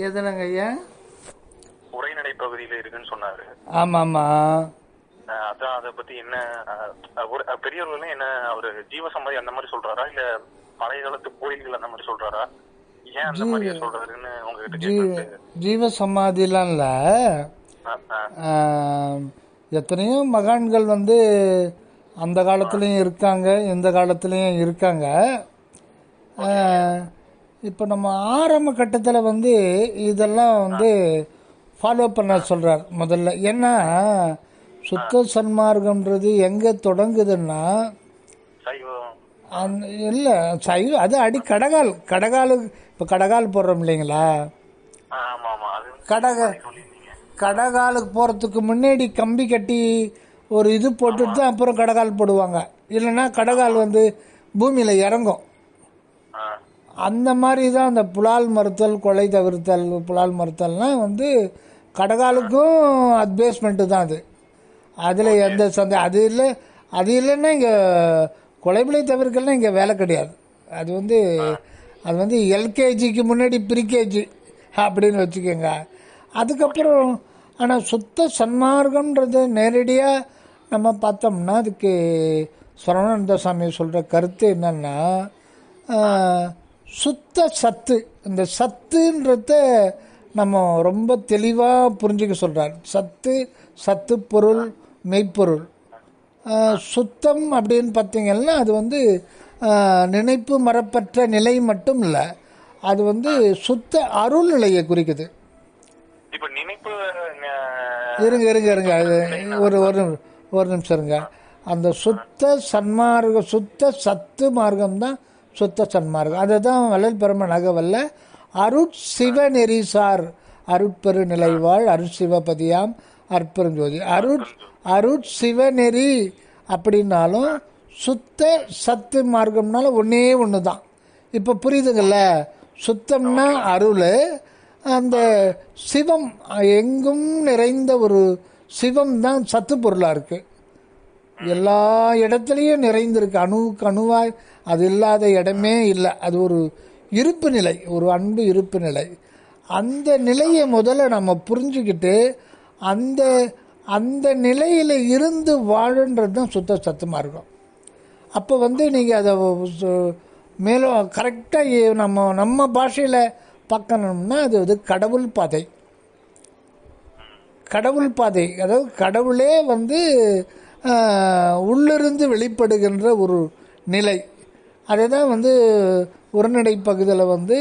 எதுனங்க ஐயா? உரைநடை பகுதியில இருக்குன்னு சொன்னாரு. ஆமா ஆமா. அதான் அதை பத்தி என்ன பெரியவர்கள் என்ன ஒரு ஜீவசமாதி அந்த மாதிரி சொல்றாரா, இல்ல பழைய காலத்து கோயில்கள் அந்த மாதிரி சொல்றாரா, ஏன் அந்த மாதிரி சொல்றாருன்னு உங்ககிட்ட ஜீவசமாதிலாம் இல்ல. எத்தனையோ மகான்கள் வந்து அந்த காலத்துலேயும் இருக்காங்க, இந்த காலத்துலேயும் இருக்காங்க. இப்போ நம்ம ஆரம்ப கட்டத்தில் வந்து இதெல்லாம் வந்து ஃபாலோ பண்ண சொல்கிறார் முதல்ல. ஏன்னா சுத்த சன்மார்க்கம்ன்றது எங்கே தொடங்குதுன்னா, இல்லை சைவ அது கடகால் இப்போ கடகால் போடுறோம் இல்லைங்களா, கடகாலுக்கு போகிறதுக்கு முன்னாடி கம்பி கட்டி ஒரு இது போட்டுட்டு தான் அப்புறம் கடகால் போடுவாங்க. இல்லைன்னா கடகால் வந்து பூமியில் இறங்கும். அந்த மாதிரி தான் அந்த புலால் மறுத்தல், கொலை தவிர்த்தல், புலால் மறுத்தல்னால் வந்து கடகாலுக்கும் அது பேஸ்மெண்ட்டு தான். அதில் எந்த அது இல்லைன்னா இங்கே கொலைபிளை தவிர்க்கலாம் இங்கே வேலை கிடையாது. அது வந்து எல்கேஜிக்கு முன்னாடி ப்ரீகேஜி அப்படின்னு வச்சுக்கோங்க. அதுக்கப்புறம் ஆனால் சுத்த சன்மார்க்கம்ன்றது நேரடியாக நம்ம பார்த்தோம்னா அதுக்கு சரவணானந்த சாமி சொல்கிற கருத்து என்னன்னா, சுத்த சத்து, இந்த சத்துன்றத நம்ம ரொம்ப தெளிவாக புரிஞ்சுக்க சொல்கிறார். சத்து பொருள், மெய்ப்பொருள். சுத்தம் அப்படின்னு பார்த்தீங்கன்னா அது வந்து நினைப்பு மரப்பற்ற நிலை மட்டும் இல்லை, அது வந்து சுத்த அருள் நிலையை குறிக்குது. இருங்க ஒரு நிமிஷம் இருங்க. அந்த சுத்த சன்மார்க்க, சுத்த சத்து மார்க்கம் தான் சுத்த சன்மார்க்கம். அதை தான் வள்ளல் பெருமான் அகவல்ல அருட்சிவநெறிசார் அருட்பெரு நிலைவாழ் அருட்சிவபதியாம் அற்பெருஞ்சோதி. அருட்சிவநெறி அப்படின்னாலும் சுத்த சத்து மார்க்கம்னாலும் ஒன்றே ஒன்று தான். இப்போ புரியுதுங்கள்ல? சுத்தம்னா அருள், அந்த சிவம் எங்கும் நிறைந்த ஒரு சிவம் தான் சத்து பொருளாக இருக்குது. எல்லா இடத்துலையும் நிறைந்திருக்கு, அணுவுக்கு அணுவாய். அது இல்லாத இடமே இல்லை. அது ஒரு இருப்பு நிலை, ஒரு அன்பு இருப்பு நிலை. அந்த நிலையை முதல்ல நம்ம புரிஞ்சுக்கிட்டு அந்த நிலையில் இருந்து வாழுன்றது தான் சுத்த சத்தமாக இருக்கும். அப்போ வந்து நீங்கள் அதை மேலும் கரெக்டாக நம்ம பாஷையில் பார்க்கணும்னா அது வந்து கடவுள் பாதை. அதாவது கடவுளே வந்து உள்ளிருந்து வெளிப்படுகின்ற ஒரு நிலை. அதை தான் வந்து உரைநடை பகுதியில் வந்து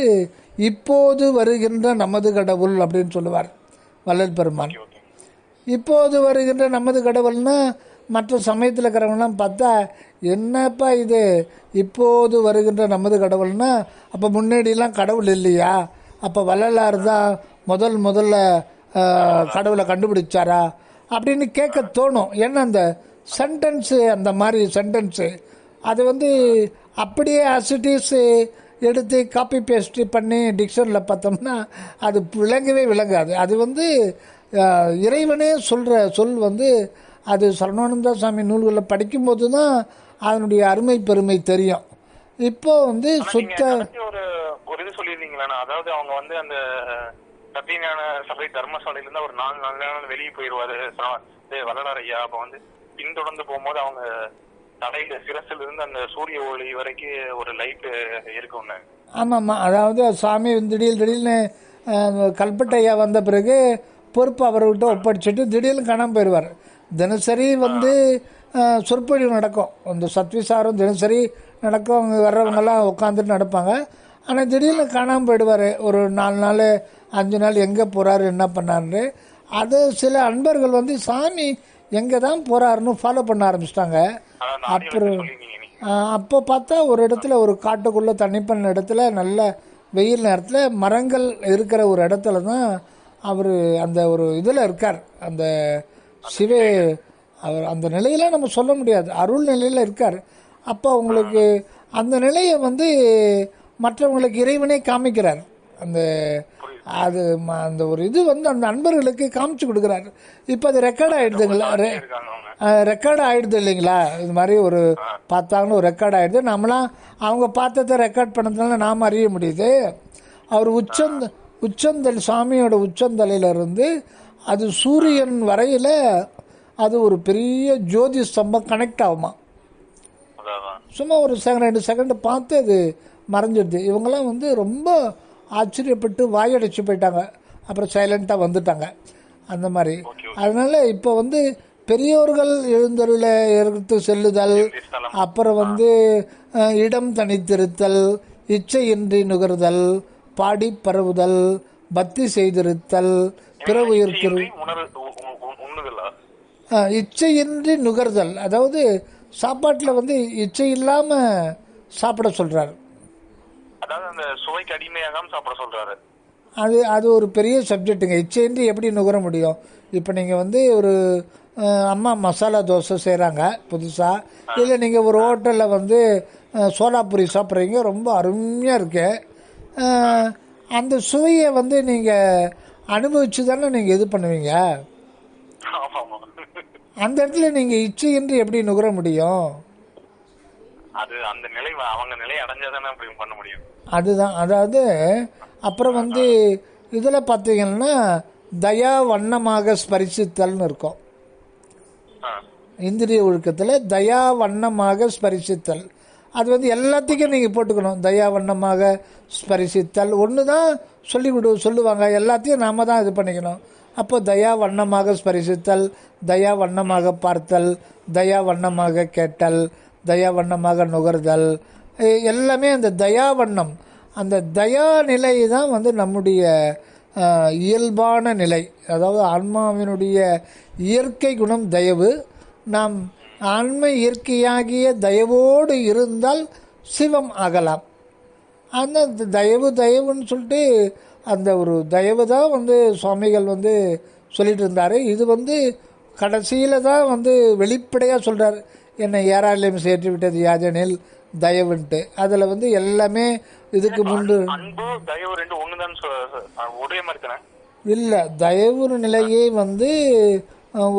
இப்போது வருகின்ற நமது கடவுள் அப்படின்னு சொல்லுவார் வள்ளல் பெருமான். இப்போது வருகின்ற நமது கடவுள்னா மற்ற சமயத்தில் இருக்கிறவங்களாம் பார்த்தா என்னப்பா இது இப்போது வருகின்ற நமது கடவுள்னா, அப்போ முன்னாடிலாம் கடவுள் இல்லையா, அப்போ வள்ளலார் தான் முதல்ல கடவுளை கண்டுபிடிச்சாரா அப்படின்னு கேட்க தோணும். ஏன்னா அந்த சென்டென்ஸு, அந்த மாதிரி சென்டென்ஸு அது வந்து அப்படியே அசிட்டிஸு எடுத்து காப்பி பேஸ்ட் பண்ணி டிக்ஷனரியில் பார்த்தோம்னா அது விளங்காது. அது வந்து இறைவனே சொல்கிற சொல் வந்து அது சரவணானந்த சாமி நூல்களில் படிக்கும்போது தான் அதனுடைய அருமை பெருமை தெரியும். இப்போ வந்து சுத்த ஒரு இது சொல்லியிருந்தீங்களா, அதாவது அவங்க வந்து அந்த சத்தியஞான சபை தர்மசாலையிலிருந்து ஒரு 4 நாள் வெளியே போயிடுவாரு வள்ளலார் ஐயா. அப்போ வந்து பின்தொடர்ந்து போகும்போது அவங்க தலையில சிரசில் இருந்து அந்த சூரிய ஒளி வரைக்கும் ஒரு லைட் இருக்கும்னு. ஆமாம்மா, அதாவது சாமி திடீர்னு கல்பட்டையா வந்த பிறகு பொறுப்பு அவர்கிட்ட ஒப்படைச்சிட்டு திடீர்னு காணாமல் போயிடுவார். தினசரி வந்து சொற்பொழிவு நடக்கும், அந்த சத்விசாரம் தினசரி நடக்கும். அவங்க வர்றவங்கெல்லாம் உட்காந்துட்டு நடப்பாங்க. ஆனால் திடீர்னு காணாமல் போயிடுவார். ஒரு 4 நாள் 5 நாள் எங்கே போகிறாரு என்ன பண்ணாருன்னு. அது சில அன்பர்கள் வந்து சாமி எங்கே தான் போகிறாருன்னு ஃபாலோ பண்ண ஆரம்பிச்சிட்டாங்க. அப்புறம் அப்போ பார்த்தா ஒரு இடத்துல, ஒரு காட்டுக்குள்ளே தண்ணி பண்ண இடத்துல, நல்ல வெயில் நேரத்தில் மரங்கள் இருக்கிற ஒரு இடத்துல தான் அவர் அந்த ஒரு இதில் இருக்கார். அந்த அவர் அந்த நிலையில் நம்ம சொல்ல முடியாது, அருள் நிலையில் இருக்கார். அப்போ அவங்களுக்கு அந்த நிலையை வந்து மற்றவங்களுக்கு இறைவனே காமிக்கிறார். அந்த ஒரு இது வந்து அந்த அன்பர்களுக்கு காமிச்சு கொடுக்குறாரு. இப்போ அது ரெக்கார்ட் ஆகிடுது இல்லைங்களா? இது மாதிரி ஒரு பார்த்தாங்கன்னு ஒரு ரெக்கார்ட் ஆகிடுது. நம்மளாம் அவங்க பார்த்ததை ரெக்கார்ட் பண்ணதுனால நாம் அறிய முடியுது. அவர் உச்சந்தல் சாமியோட உச்சந்தலையிலிருந்து அது சூரியன் வரையில் அது ஒரு பெரிய ஜோதி ஸ்தம்பம் கனெக்ட் ஆகுமா. சும்மா ஒரு 2 செகண்ட் பார்த்து அது மறைஞ்சிடுது. இவங்கெல்லாம் வந்து ரொம்ப ஆச்சரியப்பட்டு வாயடைச்சு போயிட்டாங்க. அப்புறம் சைலண்ட்டாக வந்துட்டாங்க அந்த மாதிரி. அதனால் இப்போ வந்து பெரியோர்கள் எழுந்தருள எடுத்து செல்லுதல், அப்புறம் வந்து இடம் தனித்திருத்தல், இச்சையின்றி நுகர்தல், பாடி பரவுதல், பக்தி செய்திருத்தல், பிறவு இருக்கிறது. இச்சையின்றி நுகர்தல், அதாவது சாப்பாட்டில் வந்து இச்சை இல்லாமல் சாப்பிட சொல்கிறார். அது ஒரு பெரிய சப்ஜெக்ட்டுங்க. இச்சையின்றி எப்படி நுகர முடியும்? இப்போ நீங்கள் வந்து ஒரு அம்மா மசாலா தோசை செய்கிறாங்க புதுசாக, இல்லை நீங்கள் ஒரு ஹோட்டலில் வந்து சோலாபூரி சாப்பிட்றீங்க, ரொம்ப அருமையாக இருக்கு. அந்த சுவையை வந்து நீங்கள் அனுபவிச்சு தானே நீங்கள் இது பண்ணுவீங்க. அந்த இடத்துல நீங்கள் இச்சையின்றி எப்படி நுகர முடியும்? அதுதான். அதாவது அப்புறம் வந்து இதில் பார்த்தீங்கன்னா தயா வண்ணமாக ஸ்பரிசித்தல்னு இருக்கும். இந்திரிய ஒழுக்கத்தில் தயா வண்ணமாக ஸ்பரிசித்தல், அது வந்து எல்லாத்துக்கும் நீங்கள் போட்டுக்கணும். தயா வண்ணமாக ஸ்பரிசித்தல் ஒன்று தான் சொல்லுவாங்க, எல்லாத்தையும் நாம தான் இது பண்ணிக்கணும். அப்போ தயா வண்ணமாக ஸ்பரிசித்தல், தயா வண்ணமாக பார்த்தல், தயா வண்ணமாக கேட்டல், தயா வண்ணமாக நுகர்தல், எல்லாமே அந்த தயா வண்ணம், அந்த தயா நிலை தான் வந்து நம்முடைய இயல்பான நிலை. அதாவது ஆன்மாவினுடைய இயற்கை குணம் தயவு. நாம் ஆன்ம இயற்கையாகிய தயவோடு இருந்தால் சிவம் ஆகலாம். அந்த தயவுன்னு சொல்லிட்டு அந்த ஒரு தயவு தான் வந்து சுவாமிகள் வந்து சொல்லிட்டு இருந்தார். இது வந்து கடைசியில் தான் வந்து வெளிப்படையாக சொல்கிறார், என்னை ஏராளம் சேர்த்து விட்டது யாதெனில் தயவுன்ட்டு. அதில் வந்து எல்லாமே இதுக்கு முன்பு இல்லை. தயவு நிலையே வந்து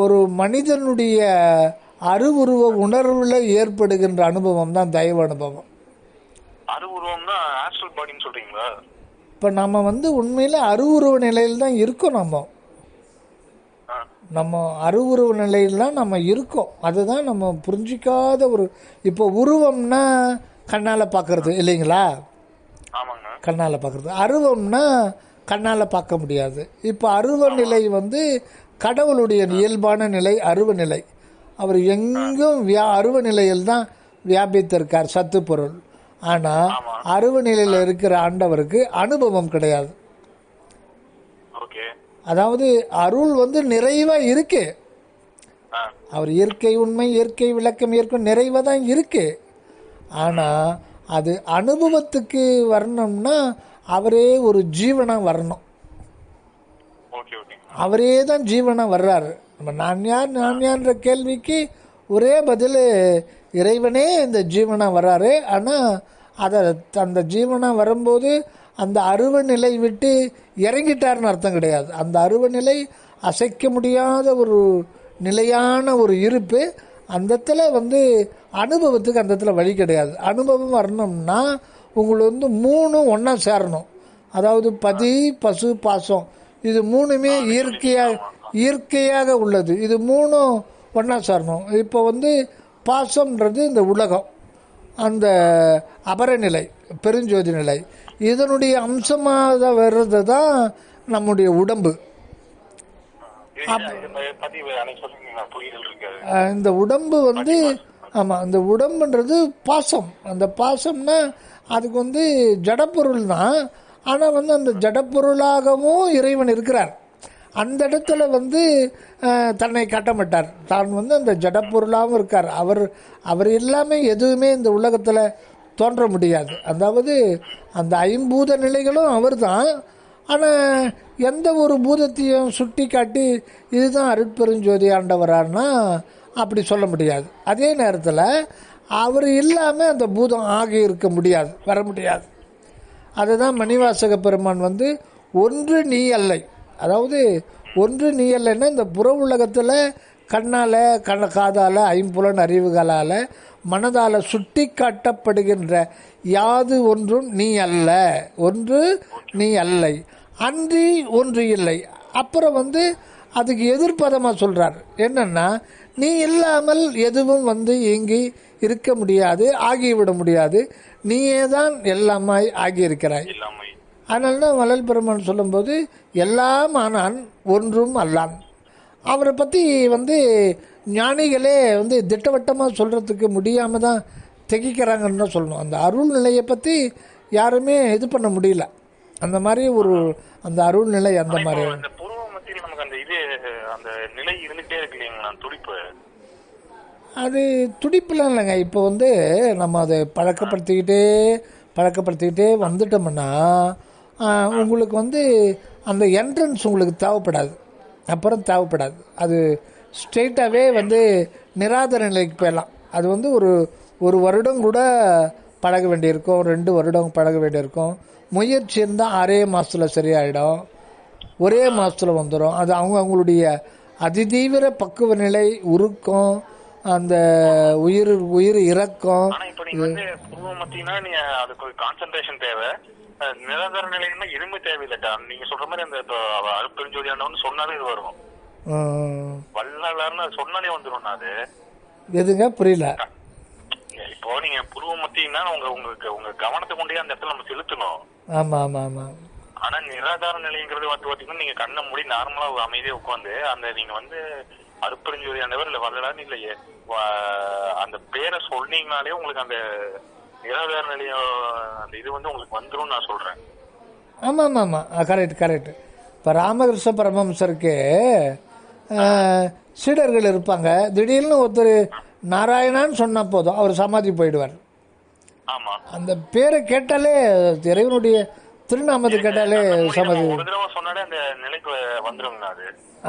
ஒரு மனிதனுடைய அருவுருவ உணர்வுல ஏற்படுகின்ற அனுபவம் தான் தயவு அனுபவம். இப்போ நம்ம வந்து உண்மையில் அருவுருவ நிலையில் தான் இருக்கோம். நம்ம அருவுருவ நிலையில்தான் நம்ம இருக்கோம். அதுதான் நம்ம புரிஞ்சிக்காத ஒரு. இப்போ உருவம்னா கண்ணால் பார்க்கறது இல்லைங்களா, கண்ணால் பார்க்கறது. அருவம்னா கண்ணால் பார்க்க முடியாது. இப்போ அருவ நிலை வந்து கடவுளுடைய இயல்பான நிலை, அருவ நிலை. அவர் எங்கும் அருவ நிலையில் தான் வியாபித்திருக்கார் சத்து பொருள். ஆனால் அருவ நிலையில் இருக்கிற ஆண்டவருக்கு அனுபவம் கிடையாது. அதாவது அருள் வந்து நிறைவா இருக்கு. அவர் இயற்கை உண்மை, இயற்கை விளக்கம், இயற்கை நிறைவா தான் இருக்கு. ஆனா அது அனுபவத்துக்கு வரணும்னா அவரே ஒரு ஜீவனா வரணும். அவரே தான் ஜீவனா வர்றாரு. நம்ம நான் யார்ன்ற கேள்விக்கு ஒரே பதில், இறைவனே இந்த ஜீவனா வர்றாரு. ஆனா அந்த ஜீவனா வரும்போது அந்த அருவ நிலை விட்டு இறங்கிட்டார்னு அர்த்தம் கிடையாது. அந்த அருவ நிலை அசைக்க முடியாத ஒரு நிலையான ஒரு இருப்பு. அந்த இடத்துல வந்து அனுபவத்துக்கு அந்த இடத்துல வழி கிடையாது. அனுபவம் வரணும்னா உங்களுக்கு வந்து 3 ஒன்றா சேரணும். அதாவது பதி, பசு, பாசம், இது 3மே இயற்கையாக உள்ளது. இது 3 ஒன்றா சேரணும். இப்போ வந்து பாசம்ன்றது இந்த உலகம், அந்த அபரநிலை, பெருஞ்சோதி நிலை, இதனுடைய அம்சமாக வர்றது தான் நம்முடைய உடம்பு. இந்த உடம்பு வந்து ஆமாம், இந்த உடம்புன்றது பாசம். அந்த பாசம்னா அதுக்கு வந்து ஜடப்பொருள் தான். ஆனால் வந்து அந்த ஜடப்பொருளாகவும் இறைவன் இருக்கிறார். அந்த இடத்துல வந்து தன்னை காட்ட மாட்டார். தான் வந்து அந்த ஜடப்பொருளாகவும் இருக்கார். அவர் எல்லாமே எதுவுமே இந்த உலகத்தில் தோன்ற முடியாது. அதாவது அந்த 5 பூத நிலைகளும் அவர் தான். ஆனால் எந்த ஒரு பூதத்தையும் சுட்டி காட்டி இதுதான் அருட்பெருஞ்சோதி ஆண்டவரானா அப்படி சொல்ல முடியாது. அதே நேரத்தில் அவர் இல்லாமல் அந்த பூதம் ஆகி இருக்க முடியாது, வர முடியாது. அதுதான் மணிவாசக பெருமான் வந்து ஒன்று நீ அல்லை. அதாவது ஒன்று நீ அல்லைன்னா இந்த புற உலகத்தில் கண்ணால், காதால், 5 புலன் அறிவுகளால், மனதால் சுட்டி காட்டப்படுகின்ற யாது ஒன்றும் நீ அல்ல, ஒன்று நீ அல்லை. அன்றி ஒன்று இல்லை. அப்புறம் வந்து அதுக்கு எதிர்ப்பதமாக சொல்கிறார் என்னன்னா, நீ இல்லாமல் எதுவும் வந்து இயங்கி இருக்க முடியாது, ஆகிவிட முடியாது, நீயே தான் எல்லாமாய் ஆகியிருக்கிறாய். அதனால தான் வள்ளல் பெருமான் சொல்லும்போது எல்லாம் ஆனான் ஒன்றும் அல்லான். அவரை பற்றி வந்து ஞானிகளே வந்து திட்டவட்டமாக சொல்கிறதுக்கு முடியாமல் தான் திகைக்கிறாங்கன்னு தான் சொல்லணும். அந்த அருள் நிலையை பற்றி யாருமே இது பண்ண முடியல. அந்த மாதிரி ஒரு அந்த அருள் நிலை அந்த மாதிரி நமக்கு அந்த இது அந்த நிலை இருந்துகிட்டே இருக்கு இல்லைங்களா, துடிப்பு. அது துடிப்புலாம் இல்லைங்க. இப்போ வந்து நம்ம அதை பழக்கப்படுத்திக்கிட்டே வந்துட்டோம்னா உங்களுக்கு வந்து அந்த என்ட்ரன்ஸ் உங்களுக்கு தேவைப்படாது, அப்புறம் தேவைப்படாது. அது ஸ்ட்ரெயிட்டாகவே வந்து நிராதர நிலைக்கு போயிடலாம். அது வந்து ஒரு வருடம் கூட பழக வேண்டியிருக்கும், 2 வருடம் பழக வேண்டியிருக்கும். முயற்சி இருந்தால் 6 மாதத்தில் சரியாயிடும், ஒரே மாதத்தில் வந்துடும். அது அவங்களுடைய அதிதீவிர பக்குவ நிலை, உருக்கம், அந்த உயிர் இறக்கம். கான்சென்ட்ரேஷன் தேவை. நிராதார நிலைன்னா இரும்பு தேவையில்லைட்டா. நீங்க சொல்ற மாதிரி அந்த அருட்பெருஞ்சோதியானவன்னு சொன்னாலே இது வரும். வள்ளலார்னு சொன்னாலே வந்துடும். அது எதுங்க புரியல? இப்போ நீங்க புருவ மத்தினா உங்க கவனத்தை கொண்டே அந்த இடத்துல நம்ம செலுத்தணும். ஆமா ஆமா ஆமா. ஆனா நிராதார நிலைங்கிறது வந்து பாத்தீங்கன்னா நீங்க கண்ணை மூடி நார்மலா அமைதியா உட்காந்து அந்த நீங்க வந்து அருட்பெருஞ்சோதியானவர் இல்ல வள்ளலார்னு இல்லையே அந்த பேரை சொன்னீங்கனாலே உங்களுக்கு அந்த நிராதார நிலைய அந்த இது வந்து உங்களுக்கு வந்துடும் நான் சொல்றேன். ஆமா ஆமா ஆமா, கரெக்ட். இப்போ ராமகிருஷ்ண பரமஹம்சருக்கு சீடர்கள் இருப்பாங்க. திடீர்னு ஒருத்தர் நாராயணான்னு சொன்னா போதும் அவர் சமாதி போயிடுவார். அந்த பேரை கேட்டாலே, இறைவனுடைய திருநாமத்தை கேட்டாலே சமாதி.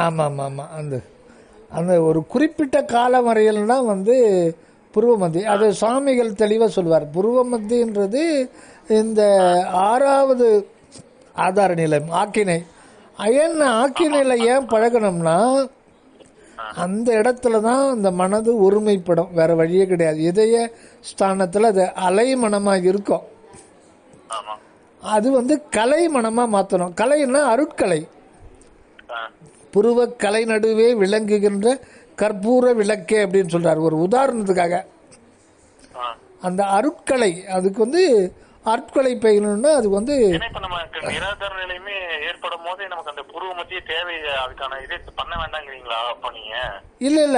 ஆமா ஆமா ஆமா. அந்த ஒரு குறிப்பிட்ட காலம் வரையில்னா வந்து புருவமத்தி. அது சுவாமிகள் தெளிவாக சொல்வார். புருவமத்தின்றது இந்த 6வது ஆதார நிலை, ஆக்கினை. ஆக்கினையில் ஏன் பழகணும்னா அந்த இடத்துல தான் இந்த மனது ஒருமைப்படும், வேற வழியே கிடையாது. இதய ஸ்தானத்தில் அது அலை மனமாக இருக்கும். அது வந்து கலை மனமாக மாற்றணும். கலைன்னா அருட்கலை. புருவ கலை நடுவே விளங்குகின்ற கற்பூர விளக்கே அப்படின்னு சொல்றாரு. ஒரு உதாரணத்துக்காக அந்த அருட்கலை, அதுக்கு வந்து அருட்கலை பயிலணும்னா அதுக்கு வந்து நிராதார நிலையுமே ஏற்படும் போது நமக்கு அந்த புருவ மத்திய தேவை, அதுக்கான இது பண்ண வேண்டாங்கிறீங்களா? அப்ப நீங்க இல்ல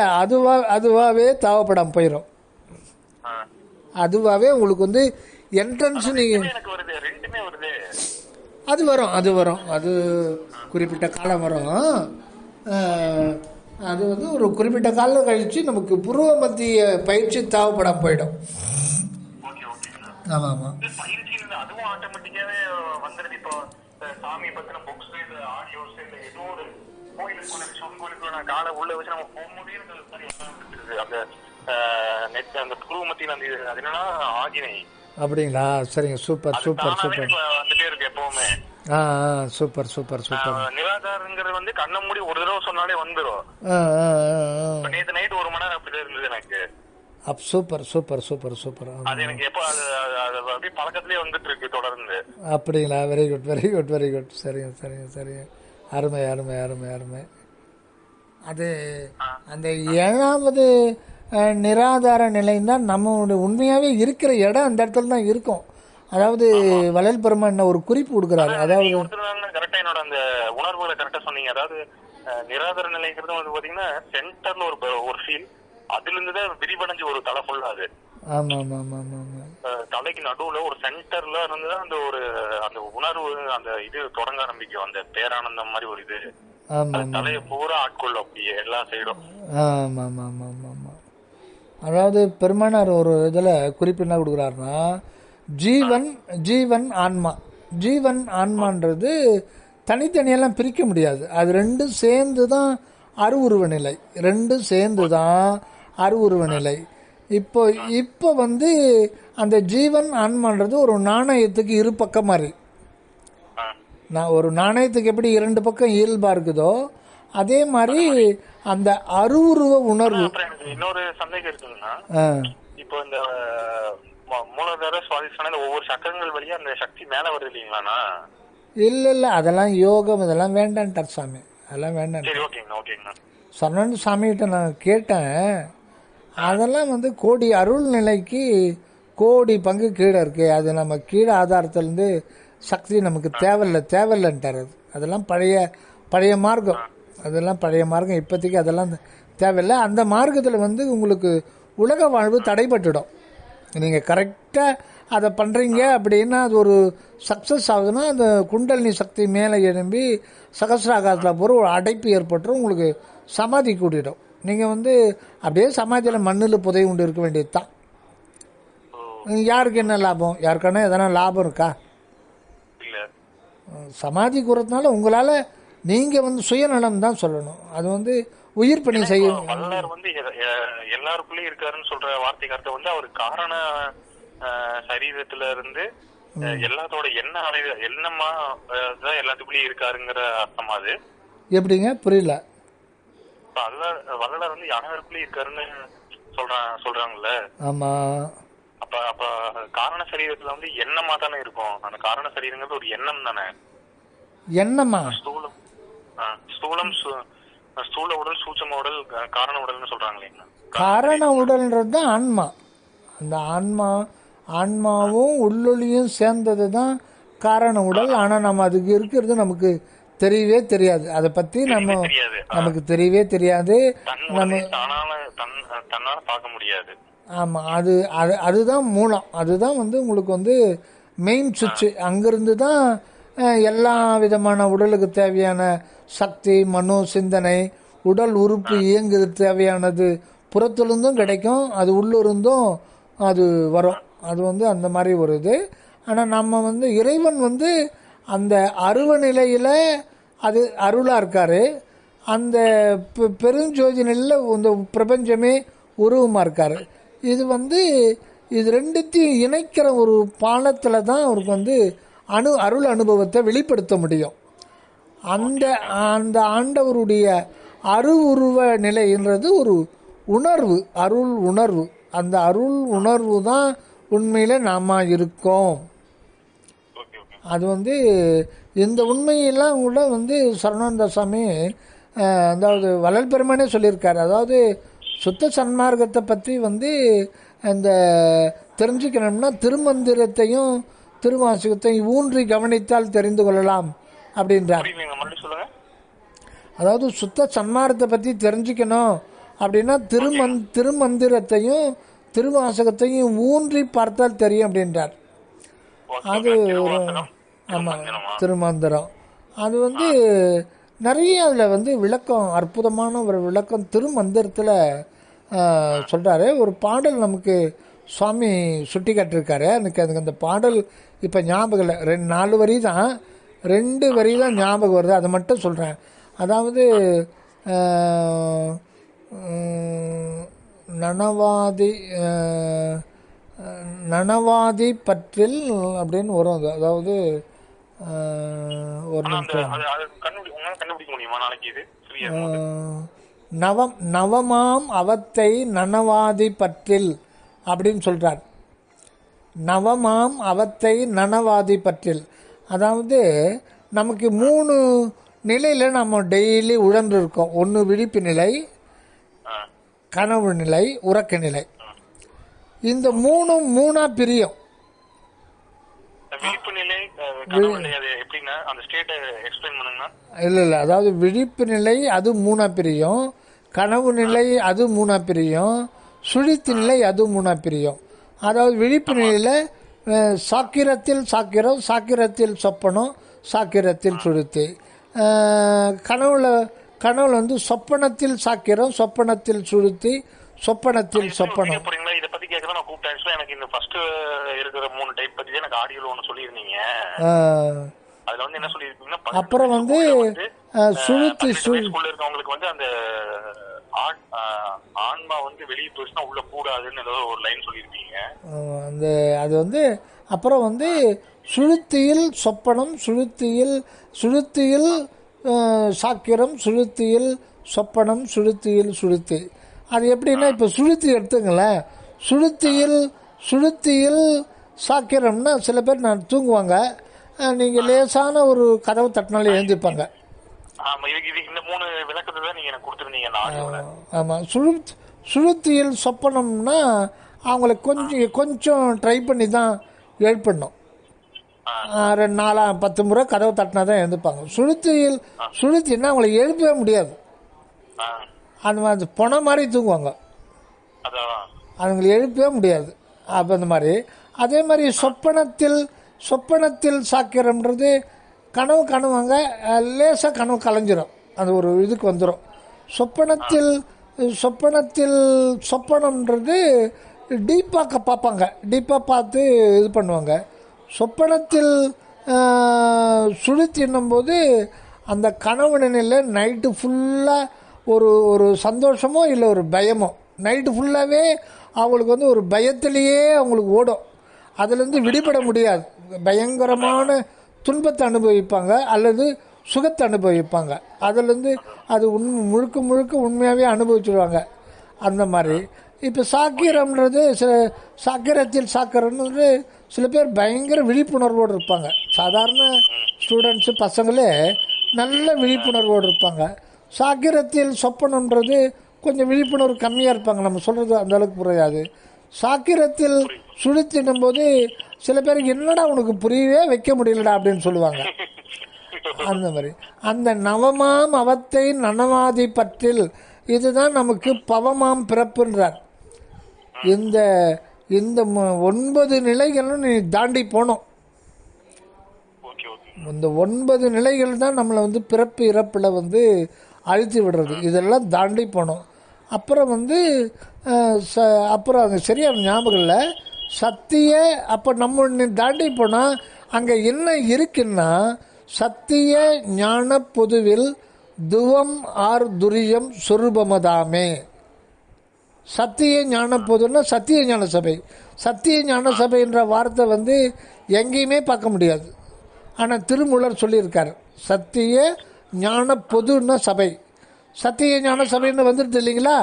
அதுவாவே தேவைப்படாம போயிடும். அதுவாவே உங்களுக்கு வந்து என்ட்ரன்ஸ் நீங்க ரெண்டுமே வருது. அது வரும். அது குறிப்பிட்ட காலம் வரும். அது வந்து ஒரு குறிப்பிட்ட காலம் கழிச்சு நமக்கு புருவ மத்திய பயிற்சி தேவைப்படாம போயிடும். ஆமா ஆமா. அதுவும் ஆட்டோமேட்டிக்காவே வந்துருது. இப்போ சாமி பத்தின புக்ஸ், ஆடியோஸ், ஏதோ ஒரு கோயிலுக்கு நான் காலை உள்ள வச்சு நம்ம போக முடியும். அந்த நெட் அந்த புருவ மத்தியில அந்த அது என்னன்னா ஆகினை. அப்படிங்களா? சரிங்க. சூப்பர். வந்துட்டே இருக்கு எப்பவுமே. சூப்பர். நிராதாரங்கிறது வந்து கண்ண மூடி ஒரு தடவை சொன்னாலே வந்துடும். நேத்து நைட் 1 மணி நேரம் அப்படிதான் இருந்தது எனக்கு. சூப்பர். அது எனக்கு எப்போ அது பழக்கத்திலே வந்துட்டு இருக்கு தொடர்ந்து. அப்படிங்களா? Very good. சரிங்க. அருமை. அது அந்த 7வது நிராதார நிலைதான் நம்மளுடைய உண்மையாவே இருக்கிற இடம் அந்த இடத்துல தான் இருக்கும். அதாவது வள்ளல் பெருமான் ஒரு குறிப்பு கொடுக்குறாரு. அதாவது கரெக்டா என்னோட அந்த உணர்வுகளை கரெக்டா சொன்னீங்க. அதாவது நிராதார நிலைங்கிறது வந்து பாத்தீங்கன்னா சென்டர்ல ஒரு ஃபீல், அதுல இருந்துதான் விரிவடைஞ்சு ஒரு தலை ஃபுல்லா. அது ஆமா. தலைக்கு நடுவுல ஒரு சென்டர்ல இருந்துதான் அந்த ஒரு அந்த உணர்வு அந்த இது தொடங்க ஆரம்பிக்கும். அந்த பேரானந்தம் மாதிரி ஒரு இது தலையை பூரா ஆட்கொள்ள அப்படியே எல்லா சைடும். ஆமா. அதாவது பெருமானார் ஒரு இதுல குறிப்பு என்ன கொடுக்குறாருன்னா, ஜீவன் ஆன்மான்றது தனித்தனியெல்லாம் பிரிக்க முடியாது. அது 2 சேர்ந்து தான் அருவுருவ நிலை. இப்போ வந்து அந்த ஜீவன் ஆன்மான்றது ஒரு நாணயத்துக்கு 2 பக்கம் மாதிரி. ஒரு நாணயத்துக்கு எப்படி 2 பக்கம் இயல்பா இருக்குதோ அதே மாதிரி அந்த அருவுருவ உணர்வு. இன்னொரு சந்தேகம் இருக்குன்னா, இப்போ இந்த மூலாதார சுவாதிஷ்டான ஒவ்வொரு சக்கரங்கள் வழியா அந்த சக்தி மேல வருது இல்லைங்களாண்ணா? இல்லை அதெல்லாம் யோகம் இதெல்லாம் வேண்டான்ட்டார் சாமி. அதெல்லாம் வேண்டாம். சரி, ஓகேங்கண்ணா, ஓகேங்கண்ணா. சரணன் சாமிகிட்ட நான் கேட்டேன். அதெல்லாம் வந்து கோடி அருள் நிலைக்கு கோடி பங்கு கீழே இருக்கு. அது நம்ம கீழே ஆதாரத்திலேருந்து சக்தி நமக்கு தேவையில்லைன்ட்டார். அதெல்லாம் பழைய மார்க்கம். அதெல்லாம் பழைய மார்க்கம். இப்போதைக்கு அதெல்லாம் தேவையில்லை. அந்த மார்க்கத்தில் வந்து உங்களுக்கு உலக வாழ்வு தடைபட்டுடும். நீங்கள் கரெக்டாக அதை பண்ணுறீங்க அப்படின்னா அது ஒரு சக்ஸஸ் ஆகுதுன்னா அந்த குண்டலினி சக்தி மேலே எழும்பி சகசிராகாரத்தில் போகிற ஒரு அடைப்பு ஏற்பட்டுரும். உங்களுக்கு சமாதி கூட்டிடும். நீங்கள் வந்து அப்படியே சமாதியில் மண்ணில் புதை உண்டு இருக்க வேண்டியது தான். யாருக்கு என்ன லாபம்? யாருக்கான எதனா லாபம் இருக்கா? சமாதி கூறதுனால உங்களால் நீங்கள் வந்து சுயநலம் தான் சொல்லணும். அது வந்து உயிர் பணி செய்யும். வள்ளலார் வந்து எல்லாருக்குள்ளயும் இருக்காருன்னு சொல்ற வார்த்தைக்கு அர்த்தம் வந்து அவர் காரண சரீரத்துல இருந்து எல்லாத்தோட எண்ணமா தான் எல்லாத்துக்குள்ளயும் இருக்காருங்கிற அர்த்தமா? அது எப்படிங்க? புரியல. வள்ளலார் வந்து அனைவருக்குள்ளயும் இருக்காருன்னு சொல்றாங்கல்ல. ஆமா. அப்ப காரண சரீரத்துல வந்து எண்ணமா தானே இருக்கும். அந்த காரண சரீரங்கிறது ஒரு எண்ணம் தானே. எண்ணமா? ஸ்தூல உடல், சூட்சும உடல், காரண உடல்னு சொல்றாங்களே. காரண உடல்ன்றது தான் ஆன்மா. அந்த ஆன்மாவும் உள்ளொலியும் சேர்ந்தது தான் காரண உடல். ஆனால் நம்ம அதுக்கு இருக்கிறது நமக்கு தெரியவே தெரியாது. அதை பற்றி நமக்கு தெரியவே தெரியாது. நம்ம தன்னால பார்க்க முடியாது. ஆமாம். அதுதான் மூலம். அதுதான் வந்து உங்களுக்கு வந்து மெயின் சுவிட்சு. அங்கிருந்து தான் எல்லா விதமான உடலுக்கு தேவையான சக்தி, மனோ சிந்தனை, உடல் உறுப்பு இயங்குது தேவையானது புறத்திலிருந்தும் கிடைக்கும், அது உள்ளிருந்தும் அது வரும். அது வந்து அந்த மாதிரி ஒரு இது. ஆனால் நம்ம வந்து இறைவன் வந்து அந்த அருவ நிலையில் அது அருளாக இருக்கார். அந்த பெருஞ்சோதி நிலையில் இந்த பிரபஞ்சமே உருவமாக இருக்கார். இது வந்து இது ரெண்டுத்தையும் இணைக்கிற ஒரு பாலத்தில் தான் அவருக்கு வந்து அருள் அனுபவத்தை வெளிப்படுத்த முடியும். அந்த ஆண்டவருடைய அருவுருவ நிலைன்றது ஒரு உணர்வு, அருள் உணர்வு. அந்த அருள் உணர்வு தான் உண்மையில் நாம இருக்கோம். அது வந்து இந்த உண்மையெல்லாம் கூட வந்து சரவணானந்த சாமி அதாவது வள்ளல் பெருமானே சொல்லியிருக்காரு. அதாவது சுத்த சன்மார்க்கத்தை பற்றி வந்து இந்த தெரிஞ்சுக்கணும்னா திருமந்திரத்தையும் திருவாசகத்தையும் ஊன்றி கவனித்தால் தெரிந்து கொள்ளலாம் அப்படின்றார். அதாவது சுத்த சன்மார்க்கத்தை பற்றி தெரிஞ்சுக்கணும் அப்படின்னா திருமந்திரத்தையும் திருவாசகத்தையும் ஊன்றி பார்த்தால் தெரியும் அப்படின்றார். அது ஆமாம், திருமந்திரம். அது வந்து நிறைய அதில் வந்து விளக்கம், அற்புதமான ஒரு விளக்கம் திருமந்திரத்தில் சொல்கிறாரு. ஒரு பாடல் நமக்கு சுவாமி சுட்டி காட்டிருக்காரு. எனக்கு அந்த பாடல் இப்போ ஞாபகம் இல்லை. 4 வரி தான், 2 வரி தான் ஞாபகம் வருது. அதை மட்டும் சொல்கிறேன். அதாவது நனவாதி பற்றில் அப்படின்னு வரும். அதாவது ஒரு நவமாம் அவத்தை நனவாதி பற்றில் அப்படின்னு சொல்றார். நவமாம் அவத்தை நனவாதி பற்றில். அதாவது நமக்கு 3 நிலையில் நம்ம டெய்லி உழன்று இருக்கோம். ஒன்று விழிப்பு நிலை, கனவு நிலை, உறக்க நிலை. இந்த 3 பிரியும். இல்லை, அதாவது விழிப்பு நிலை அது 3 பிரியும், கனவு நிலை அது 3 பிரியும், சுழித்து நிலை அது 3 பிரியும். அதாவது விழிப்பு நிலையில் சாக்கிரத்தில் சாக்கிரம், சாக்கிரத்தில் சொப்பனம், சாக்கிரத்தில் சுழித்து. கனவுல வந்து சொப்பனத்தில் சாக்கிரம், சொப்பனத்தில் சுழித்து, சொப்பனத்தில் சொப்பனம். இத பத்தி கேட்கறேன் நான் கூப்பிட்டேன். எனக்கு இந்த ஃபர்ஸ்ட் இருக்கிற 3 டைப் பத்தி எனக்கு ஆடியோல ஒன்னு சொல்லிருந்தீங்க. அதுல வந்து என்ன சொல்லிருக்கீங்கன்னா, அப்புறம் வந்து சுழித்து ஸ்கூல்ல இருக்கவங்களுக்கு வந்து அந்த ஆன்மா வந்து வெளியே போச்சுன்னா உள்ள கூடாதுன்னு ஏதோ ஒரு லைன் சொல்லிருக்கீங்க. அந்த அது வந்து அப்புறம் வந்து சுழுத்தியில் சொப்பனம், சுழுத்தியில் சாக்கிரம், சுழுத்தியில் சொப்பனம், சுழுத்தியில் சுழுத்தி. அது எப்படின்னா இப்போ சுழுத்தி எடுத்துங்களேன். சுழுத்தியில் சாக்கிரம்னா சில பேர் நான் தூங்குவாங்க, நீங்கள் லேசான ஒரு கதவு தட்டினாலும் எழுந்திருப்பாங்க. ஆமா, இது இந்த 3 விளக்கத்தை தான் நீங்க எனக்கு கொடுத்துருந்தீங்க அந்த ஆடியோல. ஆமாம். சுழுத்தியல் சொப்பனம்னா அவங்கள கொஞ்சம் ட்ரை பண்ணி தான் எழுப்பணும். 2 4 10 முறை கதவை தட்டினா தான் எழுந்துப்பாங்க. சுழுத்தின்னா அவங்கள எழுப்பவே முடியாது. அந்த மாதிரி பொண மாதிரி தூங்குவாங்க, அதுங்களை எழுப்பவே முடியாது. அப்போ அந்த மாதிரி அதே மாதிரி சொப்பனத்தில் சாக்கிரம்ன்றது கனவு காணுவாங்க, லேசாக கனவு கலைஞ்சிரும், அது ஒரு இதுக்கு வந்துடும். சொப்பனம்ன்றது டீப்பாக பார்ப்பாங்க, டீப்பாக பார்த்து இது பண்ணுவாங்க. சொப்பனத்தில் சுழுத்தின்னும் போது அந்த கனவு நிலையில் நைட்டு ஃபுல்லாக ஒரு சந்தோஷமோ இல்லை ஒரு பயமோ, நைட்டு ஃபுல்லாகவே அவங்களுக்கு வந்து ஒரு பயத்திலேயே அவங்களுக்கு ஓடும், அதுலேருந்து விடுபட முடியாது. பயங்கரமான துன்பத்தை அனுபவிப்பாங்க அல்லது சுகத்தை அனுபவிப்பாங்க, அதுலேருந்து அது முழுக்க உண்மையாகவே அனுபவிச்சுடுவாங்க. அந்த மாதிரி இப்போ சாக்கிரம்ன்றது சாக்கிரம்ன்றது சில பேர் பயங்கர விழிப்புணர்வோடு இருப்பாங்க. சாதாரண ஸ்டூடெண்ட்ஸு பசங்களே நல்ல விழிப்புணர்வோடு இருப்பாங்க. சாக்கிரத்தில் சொப்பனம்ன்றது கொஞ்சம் விழிப்புணர்வு கம்மியாக இருப்பாங்க, நம்ம சொல்கிறது அந்த அளவுக்கு புரியாது. சாக்கிரத்தில் சுழித்திடும் போது சில பேருக்கு என்னடா உனக்கு புரியவே வைக்க முடியலடா அப்படின்னு சொல்லுவாங்க. அந்த மாதிரி அந்த நவமாம் அவத்தை நனவாதி பற்றில் இதுதான் நமக்கு பவமாம் பிறப்புன்றார். இந்த 9 நிலைகளும் நீ தாண்டி போனோம். இந்த 9 நிலைகள் தான் நம்மளை வந்து பிறப்பு இறப்பில் வந்து அழுத்தி விடுறது. இதெல்லாம் தாண்டி போனோம். அப்புறம் வந்து அப்புறம் அது சரியான ஞாபகம் இல்லை சத்திய. அப்போ நம்ம தாண்டி போனால் அங்கே என்ன இருக்குன்னா சத்திய ஞான பொதுவில் துவம் ஆர் துரியம் சொரூபமதாமே. சத்திய ஞான பொதுன்னா சத்திய ஞான சபை. சத்திய ஞான சபைன்ற வார்த்தை வந்து எங்கேயுமே பார்க்க முடியாது, ஆனால் திருமூலர் சொல்லியிருக்கார் சத்திய ஞான பொதுன்னா சபை. சத்திய ஞான சபைன்னு வந்துடுது இல்லைங்களா,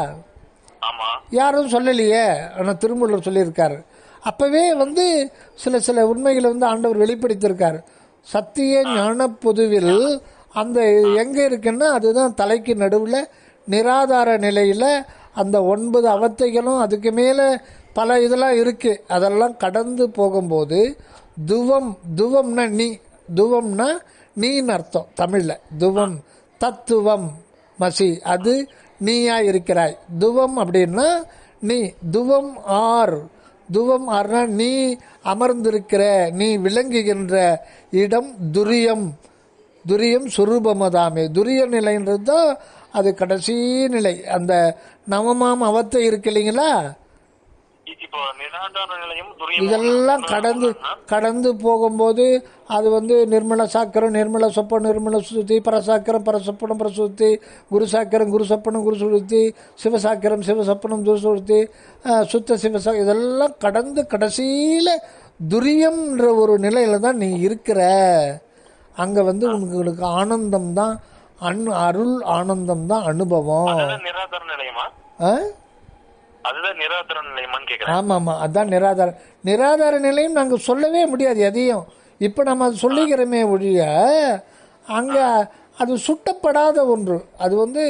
யாரும் சொல்லலையே, ஆனால் திருமூலர் சொல்லியிருக்காரு. அப்போவே வந்து சில உண்மைகளை வந்து ஆண்டவர் வெளிப்படுத்தியிருக்கார். சத்திய ஞான பொதுவில் அந்த எங்கே இருக்குன்னா அதுதான் தலைக்கு நடுவில் நிராதார நிலையில் அந்த 9 அவத்தைகளும் அதுக்கு மேலே பல இதெல்லாம் இருக்குது. அதெல்லாம் கடந்து போகும்போது துவம்னா நீன்னு அர்த்தம் தமிழில். துவம் தத்துவம் மசி, அது நீயா இருக்கிறாய். துவம் அப்படின்னா நீ. துவம் ஆர்னா நீ அமர்ந்திருக்கிற, நீ விளங்குகின்ற இடம் துரியம் சுரூபமதாமே. துரிய நிலைன்றது தான் அது கடைசி நிலை. அந்த நவமாம் அவத்தை இருக்கு இல்லைங்களா, இதெல்லாம் கடந்து போகும்போது அது வந்து நிர்மல சாக்கரம், நிர்மல சொப்பனம், நிர்மல சுத்தி, பரசாக்கரம், பரசொப்பனம், பரசுத்தி, குரு சாக்கரம், குரு சொப்பனம், குரு சுருத்தி, சிவசாக்கரம், சிவசொப்பனம், துருசுருத்தி, சுத்த சிவசா, இதெல்லாம் கடந்து கடைசியில் துரியம்ன்ற ஒரு நிலையில தான் நீ இருக்கிற. அங்கே வந்து உங்களுக்கு ஆனந்தம் தான், அருள் ஆனந்தம் தான் அனுபவம். ஆமாம், அதுதான் நிராதார நிலையும் நாங்கள் சொல்லவே முடியாது எதையும். இப்போ நம்ம அது சொல்லிக்கிறோமே ஒழிய அங்கே அது சுட்டப்படாத ஒன்று. அது வந்து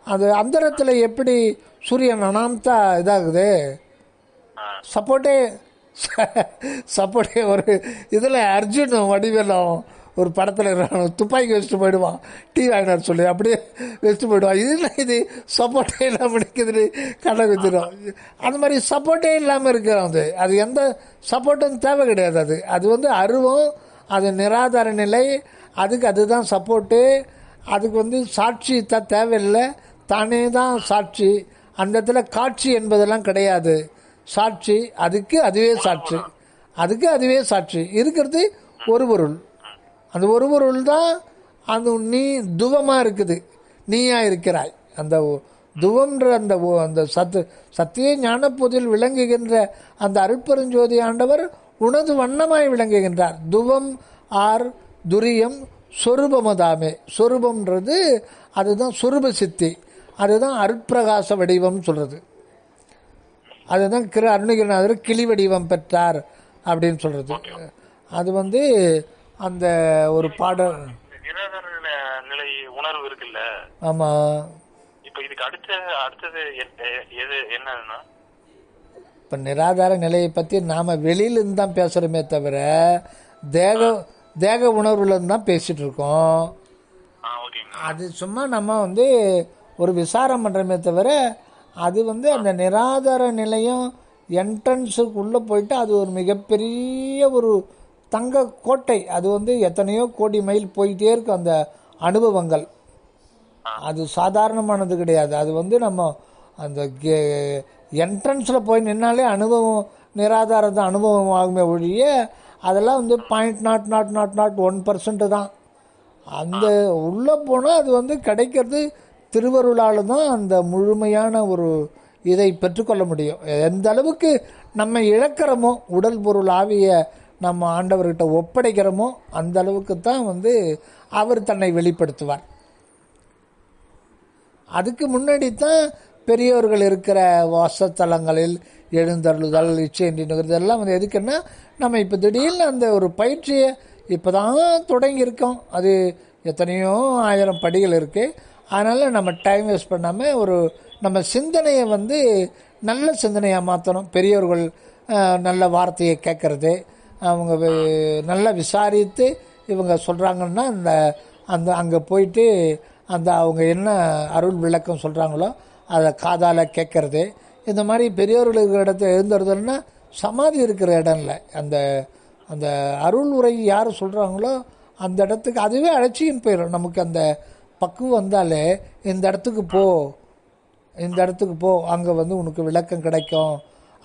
அது அந்தரத்தில் எப்படி சூரியன் அனாமத்தா இதாகுது, சப்போர்ட்டே ஒரு இதில் அர்ஜுன் வடிவேலும் ஒரு படத்தில் துப்பாக்கி வச்சுட்டு போயிடுவான், டீ வாங்கினார் சொல்லி அப்படியே வச்சுட்டு போயிடுவான். இது சப்போர்ட்டே இல்லாமல் நிற்குதுன்னு கடை வச்சிடும். அந்த மாதிரி சப்போர்ட்டே இல்லாமல் இருக்கிறோம். அது எந்த சப்போர்ட்டும் தேவை கிடையாது. அது வந்து அருவம், அது நிராதார நிலை, அதுதான் சப்போர்ட்டு. அதுக்கு வந்து சாட்சி தான் தேவையில்லை, தானே தான் சாட்சி. அந்த இடத்துல காட்சி என்பதெல்லாம் கிடையாது. சாட்சி அதுவே சாட்சி இருக்கிறது ஒரு பொருள். அந்த ஒரு பொருள் தான் அந்த நீ துவமாக இருக்குது, நீயா இருக்கிறாய். அந்த துவம்ன்ற அந்த சத்திய ஞான பொதில் விளங்குகின்ற அந்த அருட்பெருஞ்சோதி ஆண்டவர் உனது வண்ணமாய் விளங்குகின்றார். துவம் ஆர் துரியம் சொரூபமதாமே. சொரூபம்ன்றது அதுதான் சொரூப சித்தி, அதுதான் அருட்பிரகாச வடிவம் சொல்கிறது. அதுதான் அருணகிரிநாதர் கிளி வடிவம் பெற்றார் அப்படின்னு சொல்கிறது. அது வந்து அந்த ஒரு பாடல். நிராதார நிலை உணர்வு இருக்குல்ல, ஆமாம். இப்ப இதுக்கு அடுத்தது எது என்னன்னா, இப்போ நிராதார நிலையை பற்றி நாம் வெளியிலேருந்து தான் பேசுகிறோமே தவிர தேக உணர்வுலேருந்து தான் பேசிகிட்டு இருக்கோம். அது சும்மா நம்ம வந்து ஒரு விசாரம் பண்ணுறோமே தவிர அது வந்து அந்த நிராதார நிலையம் என்ட்ரன்ஸுக்குள்ளே போயிட்டு அது ஒரு மிகப்பெரிய ஒரு தங்க கோட்டை. அது வந்து எத்தனையோ கோடி மைல் போயிட்டே இருக்கும் அந்த அனுபவங்கள். அது சாதாரணமானது கிடையாது. அது வந்து நம்ம அந்த என்ட்ரன்ஸில் போய் நின்னாலே அனுபவம் நிராதாரத அனுபவம் ஆகுமே ஒழிய அதெல்லாம் வந்து 0.0001% தான். அந்த உள்ளே போனால் அது வந்து கிடைக்கிறது திருவருளால் தான் அந்த முழுமையான ஒரு இதை பெற்றுக்கொள்ள முடியும். எந்த அளவுக்கு நம்ம இழக்கிறோமோ உடல் பொருள் ஆவிய நம்ம ஆண்டவர்கிட்ட ஒப்படைக்கிறோமோ அந்த அளவுக்கு தான் வந்து அவர் தன்னை வெளிப்படுத்துவார். அதுக்கு முன்னாடி தான் பெரியவர்கள் இருக்கிற வாசத்தலங்களில் எழுந்தருளுதல் இச்சையின்றி நுகர்தல் எல்லாம் வந்து எதுக்குன்னா நம்ம இப்போ திடீர்னு அந்த ஒரு பயிற்சியை இப்போ தான் தொடங்கியிருக்கோம். அது எத்தனையோ 1000 படிகள் இருக்குது. அதனால் நம்ம டைம் வேஸ்ட் பண்ணாமல் ஒரு நம்ம சிந்தனையை வந்து நல்ல சிந்தனையாக மாற்றணும். பெரியவர்கள் நல்ல வார்த்தையை கேட்குறது, அவங்க நல்லா விசாரித்து இவங்க சொல்கிறாங்கன்னா அந்த அந்த அங்கே போயிட்டு அந்த அவங்க என்ன அருள் விளக்கம் சொல்கிறாங்களோ அதை காதால் கேட்கறது. இந்த மாதிரி பெரியவர்கள் இருக்கிற இடத்த எழுந்துறதுன்னா சமாதி இருக்கிற இடம் இல்லை. அந்த அந்த அருள் உரை யார் சொல்கிறாங்களோ அந்த இடத்துக்கு அதுவே அழைச்சின்னு போயிடும். நமக்கு அந்த பக்குவம் வந்தாலே இந்த இடத்துக்கு போ, அங்கே வந்து உனக்கு விளக்கம் கிடைக்கும்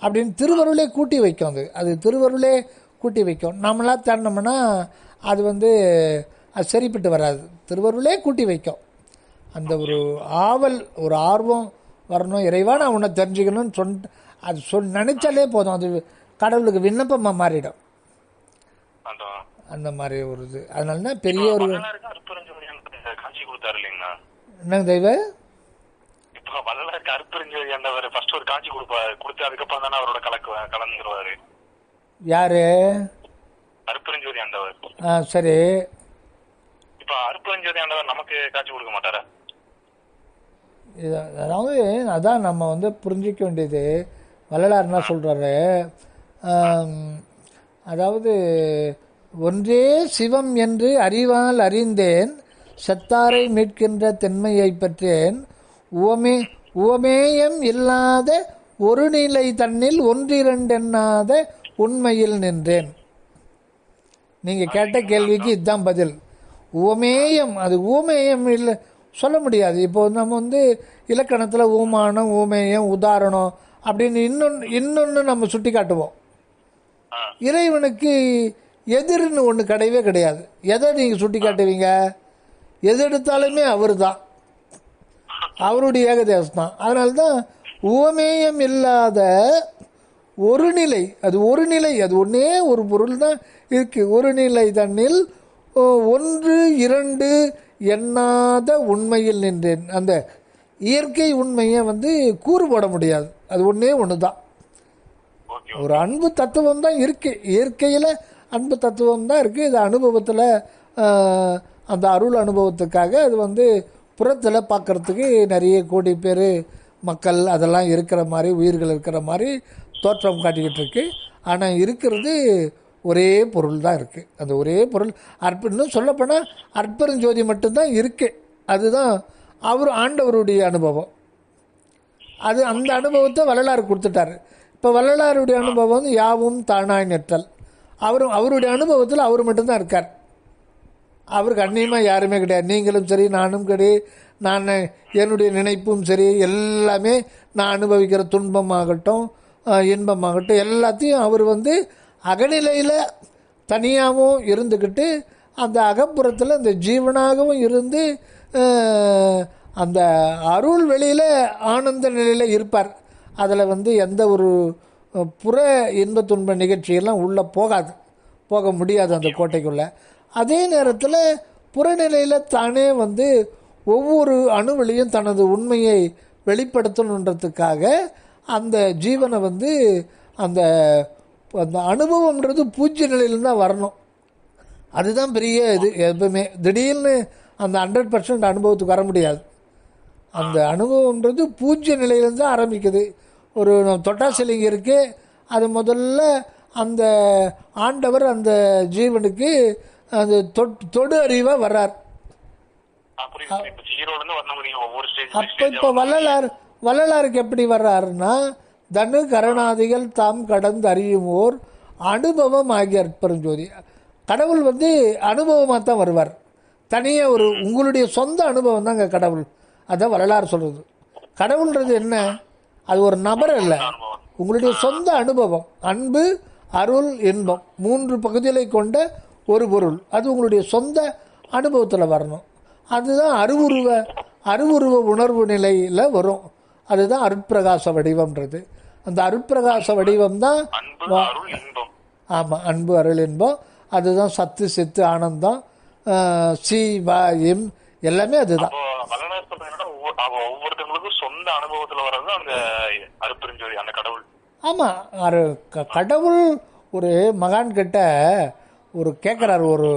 அப்படின்னு திருவருளே கூட்டி வைக்கும். அது திருவருளே கூட்டி வைக்கும். நம்மளா தேடினோம்னா அது வந்து அது சரிப்பட்டு வராது. திருவருளே கூட்டி வைக்கும். அந்த ஒரு ஆவல் ஒரு ஆர்வம் வரணும். இறைவா நான் உன்னை தெரிஞ்சுக்கணும்னு அது நினைச்சாலே போதும். அது கடவுளுக்கு விண்ணப்பமாக மாறிடும். அந்த மாதிரி ஒரு இது. அதனால தான் பெரியவர்கள் காட்சி கொடுத்தாரு இல்லைங்களா? என்னங்க தெய்வ இப்போ வள்ளலாருக்கு அருட்பெருஞ்சோதி ஆண்டவர் ஃபர்ஸ்ட் ஒரு காட்சி கொடுத்து அதுக்கப்புறம் தானே அவரோட கலந்துருவாரு. யாரு? அருட்பெருஞ்சோதி ஆண்டவர். சரி. இப்போ அருட்பெருஞ்சோதி ஆண்டவர் நமக்கு காட்சி கொடுக்க மாட்டாரா? அதாவது அதான் நம்ம வந்து புரிஞ்சிக்க வேண்டியது. வள்ளலார் என்ன சொல்கிறாரு, அதாவது ஒன்றே சிவம் என்று அறிவால் அறிந்தேன், செத்தாரை மீட்கின்ற தென்மையை பெற்றேன், உவமேயம் இல்லாத ஒரு நிலை தன்னில் ஒன்றிரண்டெண்ணாத உண்மையில் நின்றேன். நீங்கள் கேட்ட கேள்விக்கு இதுதான் பதில். உவமேயம், அது ஊமேயம் இல்லை சொல்ல முடியாது. இப்போ நம்ம வந்து இலக்கணத்தில் ஊமானம் ஊமேயம் உதாரணம் அப்படின்னு இன்னொன்று நம்ம சுட்டி காட்டுவோம். இறைவனுக்கு எதிர்னு ஒன்று கிடையவே கிடையாது. எதை நீங்கள் சுட்டி காட்டுவீங்க? எது எடுத்தாலுமே அவர் தான், அவருடைய ஏகதேசம் தான். அதனால தான் உவமேயம் இல்லாத ஒரு நிலை, அது ஒரு நிலை, அது ஒன்றே ஒரு பொருள் தான் இருக்கு. ஒரு நிலை தன்னில் ஒன்று இரண்டு எண்ணாத உண்மையில் நின்றேன். அந்த இயற்கை உண்மையை வந்து கூறு போட முடியாது. அது ஒன்றே ஒன்று தான். ஒரு அன்பு தத்துவம் தான் இருக்கு. இயற்கையில் அன்பு தத்துவம் தான் இருக்குது. இது அனுபவத்தில் அந்த அருள் அனுபவத்துக்காக அது வந்து புறத்தில் பார்க்குறதுக்கு நிறைய கோடி பேர் மக்கள் அதெல்லாம் இருக்கிற மாதிரி உயிர்கள் இருக்கிற மாதிரி தோற்றம் காட்டிக்கிட்டு இருக்கு. ஆனால் இருக்கிறது ஒரே பொருள் தான் இருக்குது. அந்த ஒரே பொருள் இன்னும் சொல்லப்போனால் அற்பெருஞ்சோதி மட்டும்தான் இருக்குது. அதுதான் அவர் ஆண்டவருடைய அனுபவம். அது அந்த அனுபவத்தை வள்ளலார் கொடுத்துட்டாரு. இப்போ வள்ளலாருடைய அனுபவம் வந்து யாவும் தானாய் நிற்றல். அவருடைய அனுபவத்தில் அவர் மட்டும்தான் இருக்கார். அவருக்கு அந்நியமாக யாருமே கிடையாது. நீங்களும் சரி, நானும் கிடையாது. நான் என்னுடைய நினைப்பும் சரி, எல்லாமே நான் அனுபவிக்கிற துன்பமாகட்டும் இன்பமாகட்டும் எல்லாத்தையும் அவர் வந்து அகநிலையில் தனியாகவும் இருந்துக்கிட்டு அந்த அகப்புறத்தில் அந்த ஜீவனாகவும் இருந்து அந்த அருள் வெளியில் ஆனந்த நிலையில் இருப்பார். அதில் வந்து எந்த ஒரு புற இன்ப துன்ப நிகழ்ச்சியெல்லாம் உள்ளே போக முடியாது அந்த கோட்டைக்குள்ளே. அதே நேரத்தில் புறநிலையில் தானே வந்து ஒவ்வொரு அணுவிலையும் தனது உண்மையை வெளிப்படுத்தணுன்றதுக்காக அந்த ஜீவனை வந்து அந்த அந்த அனுபவம்ன்றது பூஜ்ய நிலையில்தான் வரணும். அதுதான் பெரிய இது. எப்பவுமே திடீர்னு அந்த 100% அனுபவத்துக்கு வர முடியாது. அந்த அனுபவம்ன்றது பூஜ்ய நிலையிலேருந்து தான் ஆரம்பிக்குது. ஒரு தொட்டாசிலிங்க இருக்கு, அது முதல்ல அந்த ஆண்டவர் அந்த ஜீவனுக்கு அந்த தொடு அறிவாக வர்றார். அப்போ இப்போ வள்ளலாருக்கு எப்படி வர்றாருன்னா, தனு கரணாதிகள் தாம் கடந்து அறியுமோர் அனுபவம் ஆகிய அற்பெருஞ்சோதி. கடவுள் அனுபவமாக தான் வருவார். தனியாக உங்களுடைய சொந்த அனுபவம் தாங்க கடவுள். அதான் வரலாறு சொல்றது. கடவுள்ன்றது என்ன? அது ஒரு நபர் அல்ல, உங்களுடைய சொந்த அனுபவம். அன்பு, அருள், இன்பம் 3 பகுதிகளை கொண்ட ஒரு பொருள். அது உங்களுடைய சொந்த அனுபவத்தில் வரணும். அதுதான் அருவுருவ உணர்வு நிலையில் வரும். அதுதான் அருட்பிரகாச வடிவம்ன்றது. அந்த அருட்பிரகாச வடிவம் தான். ஆமாம், அன்பு, அருள், இன்பம். அதுதான் சத்து, சித்து, ஆனந்தம், சி, வா, எம் எல்லாமே அதுதான். ஒவ்வொருத்தவங்களுக்கும் சொந்த அனுபவத்துல வர்றது அந்த அருட்பெருஞ்சோதி, அந்த கடவுள். ஆமா, கடவுள் ஒரு மகான் கிட்ட கேட்குறாரு ஒரு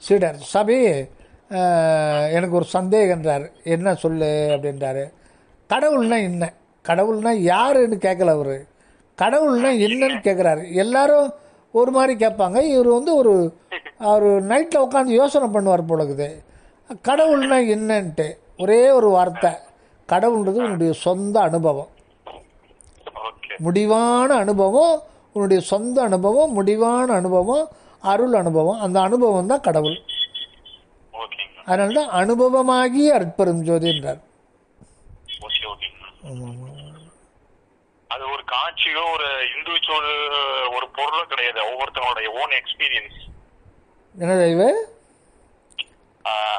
சீடர், சாமி எனக்கு ஒரு சந்தேகன்றார். என்ன சொல்லு அப்படின்றாரு. கடவுள்னா என்ன, கடவுள்னா யாருன்னு கேட்கல அவரு, கடவுள்னா என்னன்னு கேட்குறாரு. எல்லாரும் ஒரு மாதிரி கேட்பாங்க. இவர் அவர் நைட்டில் உட்காந்து யோசனை பண்ணுவார் போலக்குது. கடவுள்னா என்னன்ட்டு ஒரே ஒரு வார்த்தை, கடவுள்ன்றது உன்னுடைய சொந்த அனுபவம், முடிவான அனுபவம், உன்னுடைய சொந்த அனுபவம், முடிவான அனுபவம், அருள் அனுபவம். அந்த அனுபவம் தான் கடவுள். அதனால தான் அனுபவமாகி அற்பெரும் ஜோதி என்றார். அது ஒரு காட்சியோ ஒரு இண்டிவிஜுவல் ஒரு பொருளோ கிடையாது, ஒவ்வொருத்தவங்களுடைய ஓன் எக்ஸ்பீரியன்ஸ். என்ன தெய்வ?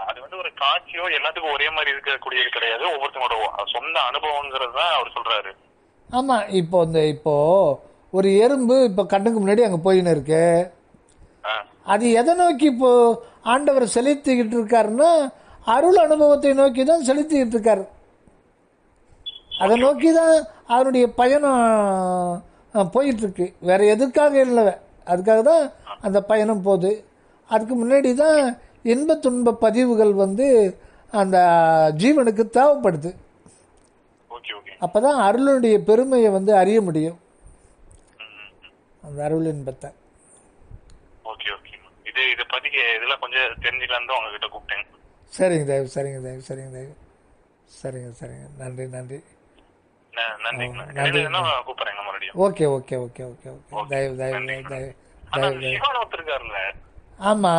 அது ஒரு காட்சியோ எல்லாத்துக்கும் ஒரே மாதிரி இருக்கக்கூடியது கிடையாது, ஒவ்வொருத்தவங்களோட சொந்த அனுபவங்கிறது தான் அவர் சொல்றாரு. ஆமா, இப்போ ஒரு எறும்பு இப்போ கண்ணுக்கு முன்னாடி அங்க போயின்னு இருக்கு. அது எதை நோக்கி இப்போ ஆண்டவர் செலுத்திக்கிட்டு இருக்காருன்னா, அருள் அனுபவத்தை நோக்கி தான் செலுத்திக்கிட்டு இருக்காரு. அதை நோக்கி தான் அவருடைய பயணம் போயிட்டு இருக்கு. வேற எதுக்காக இல்லை, அதுக்காக தான் அந்த பயணம் போகுது. அதுக்கு முன்னாடி தான் இன்ப துன்ப பதிவுகள் அந்த ஜீவனுக்கு தேவைப்படுது. அப்பதான் அருளுடைய பெருமையை அறிய முடியும், அந்த அருள் இன்பத்தை. சரிங்க தேவ், சரிங்க தேவ், சரிங்க தேவ், சரிங்க சரிங்க. நன்றி நன்றி நன்றி. Okay okay okay okay okay. தயவு தயவு தயவு தயவு. ஆமா,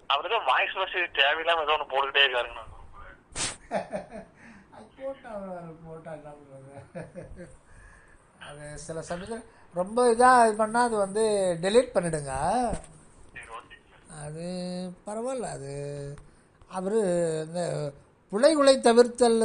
அவர்தான் வாய்ஸ் மெசேஜ் தேவையில்லாம ஏதோ ஒன்று போட்டுக்கிட்டே இருக்காருங்க. அது சில சமயத்தில் ரொம்ப இதாக இது பண்ணால் அது டெலீட் பண்ணிடுங்க. அது பரவாயில்ல. அது அவர் இந்த பிழைகளை தவிர்த்தல்